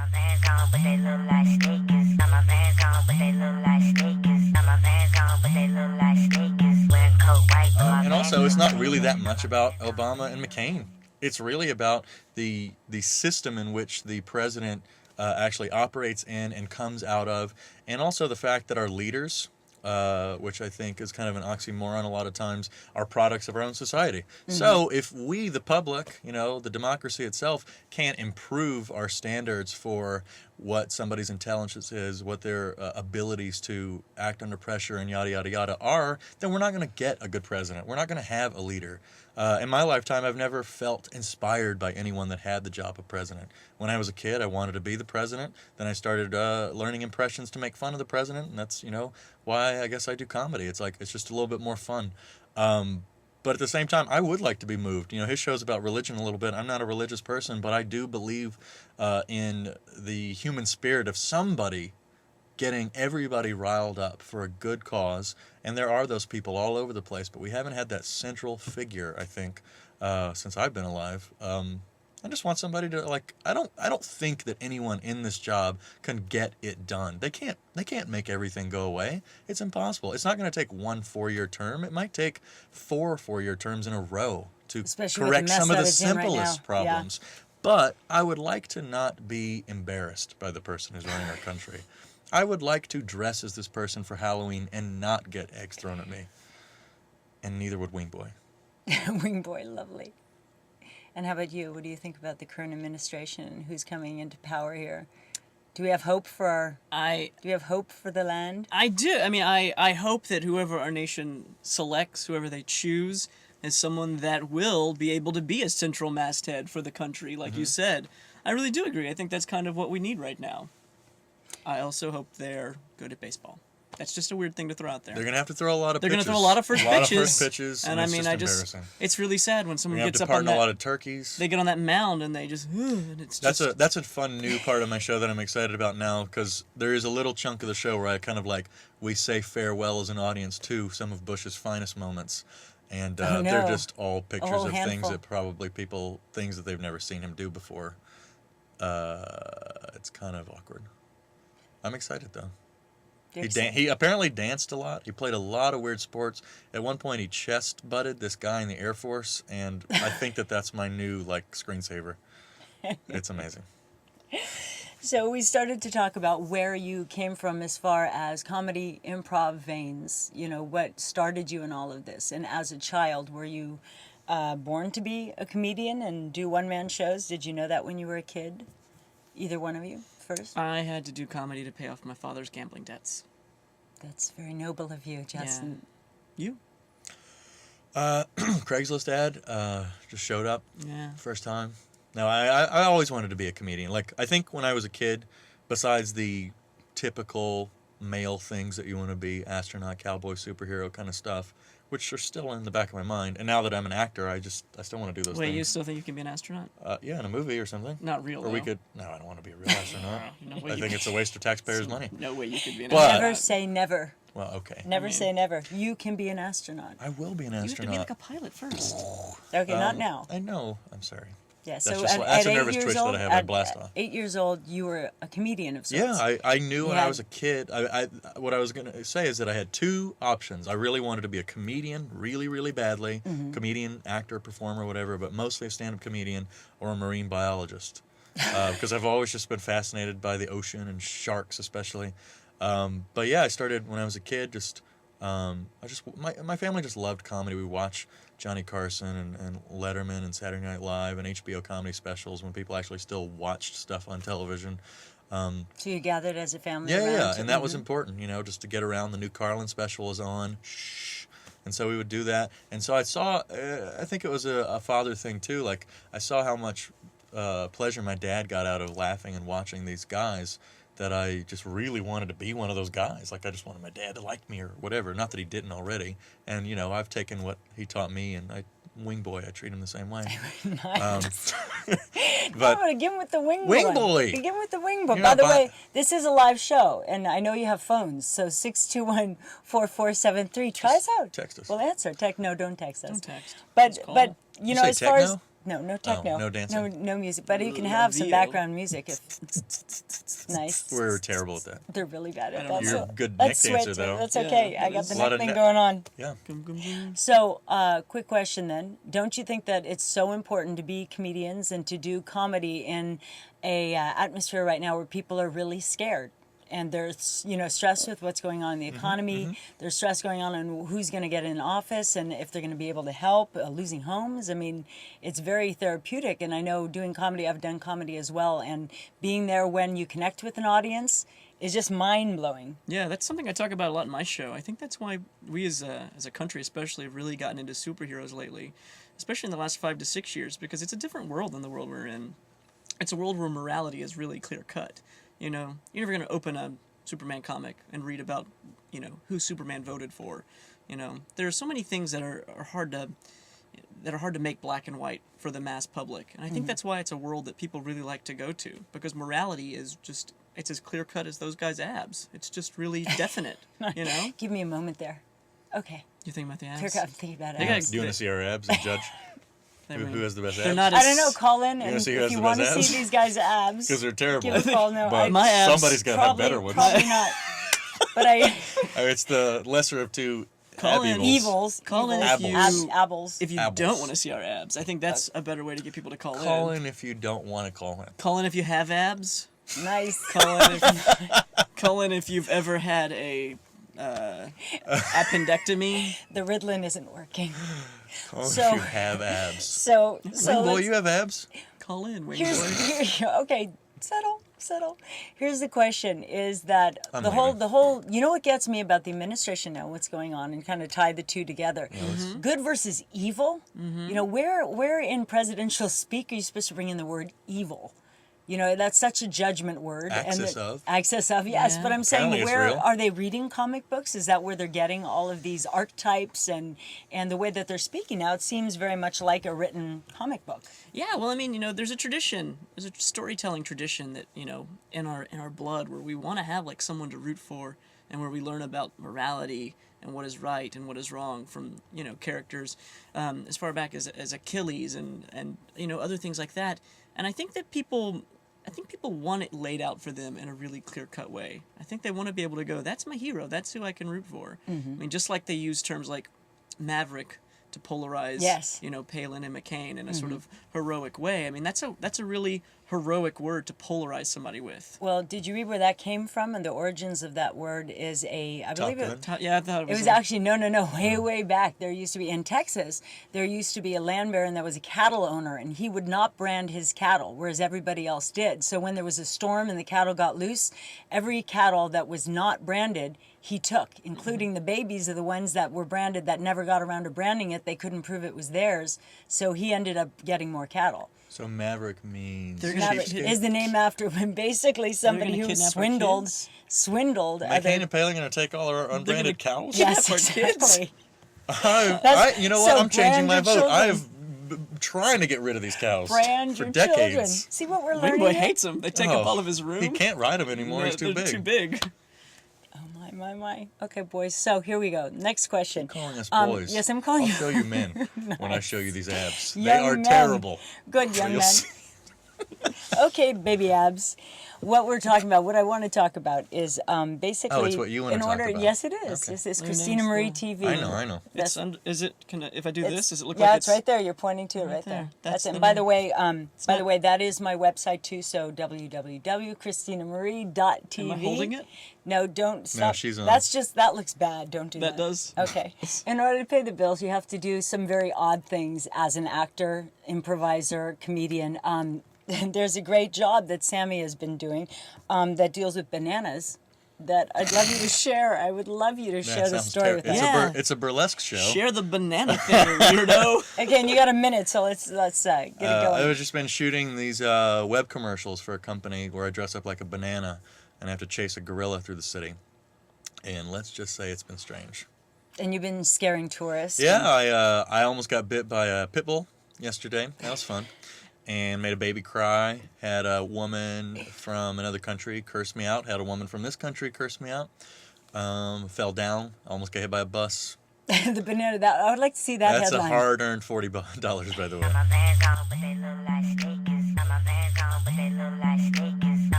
my Vans on, but they look like sneakers. Got my Vans on, but they look like sneakers. Got my Vans on, but they look like sneakers. Wearing coat white, but my And Vans also, it's on, not but they really look that like much my about Vans on, Obama and McCain. It's really about the system in which the president actually operates in and comes out of, and also the fact that our leaders, which I think is kind of an oxymoron a lot of times, are products of our own society. So if we, the public, the democracy itself, can't improve our standards for what somebody's intelligence is, what their abilities to act under pressure and yada, yada, yada are, then we're not going to get a good president. We're not going to have a leader. In my lifetime, I've never felt inspired by anyone that had the job of president. When I was a kid, I wanted to be the president. Then I started learning impressions to make fun of the president, and that's, why I guess I do comedy. It's just a little bit more fun. But at the same time, I would like to be moved. His show's about religion a little bit. I'm not a religious person, but I do believe in the human spirit of somebody getting everybody riled up for a good cause. And there are those people all over the place, but we haven't had that central figure, I think, since I've been alive. I just want somebody to I don't think that anyone in this job can get it done. They can't make everything go away. It's impossible. It's not going to take 1 4-year term. It might take 4 4-year terms in a row to Especially with correct the mess some of that the it's in right simplest now. problems. But I would like to not be embarrassed by the person who's running our country. I would like to dress as this person for Halloween and not get eggs thrown at me. And neither would Wing Boy. Wing Boy, lovely. And how about you? What do you think about the current administration and who's coming into power here? Do we have hope for do we have hope for the land? I do. I mean, I hope that whoever our nation selects, whoever they choose, is someone that will be able to be a central masthead for the country, like you said. I really do agree. I think that's kind of what we need right now. I also hope they're good at baseball. That's just a weird thing to throw out there. They're going to have to throw a lot of They're pitches. They're going to throw a lot of first pitches. First pitches. And it's I mean, just embarrassing. it's really sad when someone gets up up on on that. a lot of turkeys. They get on that mound and they just, and it's just. That's a fun new part of my show that I'm excited about now, because there is a little chunk of the show where I kind of we say farewell as an audience to some of Bush's finest moments. And they're just all pictures of things that they've never seen him do before. It's kind of awkward. I'm excited though. He apparently danced a lot. He played a lot of weird sports. At one point, he chest butted this guy in the Air Force, and I think that's my new screensaver. It's amazing. So we started to talk about where you came from as far as comedy, improv veins. What started you in all of this? And as a child, were you born to be a comedian and do one-man shows? Did you know that when you were a kid? Either one of you first? I had to do comedy to pay off my father's gambling debts. That's very noble of you, Justin. Yeah. You? Craigslist ad just showed up. Yeah. First time. No, I always wanted to be a comedian. I think when I was a kid, besides the typical male things that you want to be, astronaut, cowboy, superhero kind of stuff, which are still in the back of my mind. And now that I'm an actor, I still want to do those things. Wait, you still think you can be an astronaut? Yeah, in a movie or something. Not real, Or we could... No, I don't want to be a real astronaut. I think it's a waste of taxpayers' money. No way you could be an But- Never say never. Well, okay. Never say never. You can be an astronaut. I will be an You have to be astronaut. like a pilot first. Okay, not now. I know. I'm sorry. Yeah, That's so just- at that's a 8 nervous years twitch that old, I have. I blast off. 8 years old, you were a comedian of sorts. Yeah, I knew when I had- was a kid. What I was going to say is that I had 2 options. I really wanted to be a comedian really, really badly. Comedian, actor, performer, whatever, but mostly a stand-up comedian or a marine biologist. Because I've always just been fascinated by the ocean and sharks especially. But yeah, I started when I was a kid. My family just loved comedy. We watched Johnny Carson and Letterman and Saturday Night Live and HBO comedy specials when people actually still watched stuff on television. So you gathered as a family Yeah, around yeah, to- and that was important, just to get around. The new Carlin special was on. Shh. And so we would do that. And so I saw, I think it was a father thing too. I saw how much pleasure my dad got out of laughing and watching these guys, that I just really wanted to be one of those guys. I just wanted my dad to like me or whatever. Not that he didn't already. And, I've taken what he taught me, and Wing Boy, I treat him the same way. Nice. But No, begin with the wing boy. Wing boy! Begin with the wing boy. You're By not the bu- way, this is a live show, and I know you have phones, so 621-4473. Try us out. text us. We'll answer. No, don't text us. Don't text. But Just call. but You say as far as techno? No techno. no dancing? No music. But you can La have some vie. background music if nice. We're terrible at that. They're really bad at I that. don't know. You're a good neck dancer, though. That's Yeah, okay. that I got is- the A lot neck of thing ne- going on. Yeah. Gum, gum, gum. So, quick question then. Don't you think that it's so important to be comedians and to do comedy in a atmosphere right now where people are really scared? And they're, stressed with what's going on in the economy. There's stress going on who's going to get in office and if they're going to be able to help, losing homes. I mean, it's very therapeutic. And I know doing comedy, I've done comedy as well. And being there when you connect with an audience is just mind-blowing. Yeah, that's something I talk about a lot in my show. I think that's why we as a country especially have really gotten into superheroes lately, especially in the last 5 to 6 years, because it's a different world than the world we're in. It's a world where morality is really clear-cut. You know, you're never going to open a Superman comic and read about, who Superman voted for. You know, there are so many things that are hard to make black and white for the mass public. And I think that's why it's a world that people really like to go to, because morality is just, it's as clear cut as those guys' abs. It's just really definite, Give me a moment there. Okay. You think about the abs? Clear cut. I'm thinking about They it. got- Do you want to see our abs and judge I who mean, has the best they're abs? not I as, don't know. Call in, wanna and see who if has you the want to best abs? see these guys' abs, Because they're terrible. give a call. No, But My abs- somebody's got to have better ones. Probably not. But It's the lesser of two Call in. evils. Call in evils, if you- abbles. If you Abs. don't want to see our abs, I think that's a better way to get people to call Call in. in if you don't want to call in. Call in if you have abs. Nice. Call in if you've ever had a appendectomy. The Ritalin isn't working. Call in So- if you have abs. So Boy, let's- you have abs? Call in, wing here's boy. okay. Settle. Here's the question: is that I'm the leaving. whole? You know what gets me about the administration now? What's going on, and kind of tie the two together. Good versus evil. Where in presidential speak are you supposed to bring in the word evil? That's such a judgment word. Access of, yes. Yeah. But I'm saying, Apparently it's where real. are they reading comic books? Is that where they're getting all of these archetypes and the way that they're speaking now? It seems very much like a written comic book. Yeah, well, I mean, there's a tradition, there's a storytelling tradition that in our blood where we want to have like someone to root for, and where we learn about morality and what is right and what is wrong from characters as far back as Achilles and other things like that. And I think people want it laid out for them in a really clear-cut way. I think they want to be able to go, that's my hero, that's who I can root for. I mean, just like they use terms like maverick to polarize, Yes. Palin and McCain in a sort of heroic way. I mean, that's a really heroic word to polarize somebody with. Well, did you read where that came from? And the origins of that word is I believe Gun? Yeah, I thought it was actually, no, way back. There used to be, in Texas, there used to be a land baron that was a cattle owner, and he would not brand his cattle, whereas everybody else did. So when there was a storm and the cattle got loose, every cattle that was not branded, he took, including the babies of the ones that were branded that never got around to branding it. They couldn't prove it was theirs, so he ended up getting more cattle. So maverick means They're gonna Maverick sheepskin. is the name after when basically somebody gonna who kidnap our swindled McCain other. and Palin going to take all our unbranded cows? Yes, kidnap our kids. exactly. You know what? So I'm changing my brand your vote. children. I've trying to get rid of these cows Brand for your decades. children. See what we're Wing learning? Boy here? hates them. They take up Oh, all of his room. He can't ride them anymore. No, He's too they're big. Too big. My. Okay, boys. So here we go. Next question. Calling us boys. Yes, I'm calling I'll you. show you men when I show you these abs. They Young are men. terrible. Good young You'll men. see. Okay, baby abs. What we're talking about, what I want to talk about is basically. Oh, it's what you want to in talk order, about. Yes, it is. Okay. This is My Christina name's Marie the- TV. I know. That's- Is it? If I do this, does it look yeah, like it's right there. You're pointing to it right there. there. That's That's it. the And by name. the way, not- that is my website too. So www.christinamarie.tv. Am I holding it? No, don't stop. she's on. That's just that looks bad. Don't do that. That does. Okay. In order to pay the bills, you have to do some very odd things as an actor, improviser, comedian. There's a great job that Sammy has been doing that deals with bananas. That I'd love you to share. I would love you to share the sounds story with terrible. us. Yeah. It's a burlesque show. Share the banana thing, weirdo. Again, you got a minute, so let's get it going. I've just been shooting these web commercials for a company where I dress up like a banana and I have to chase a gorilla through the city. And let's just say it's been strange. And you've been scaring tourists. Yeah, I almost got bit by a pit bull yesterday. That was fun. And made a baby cry. Had a woman from another country curse me out. Had a woman from this country curse me out. Fell down. Almost got hit by a bus. The banana. That I would like to see that That's headline. a hard-earned $40, by the way. Got my Vans on, but they look like sneakers. Got my Vans on, but they look like sneakers.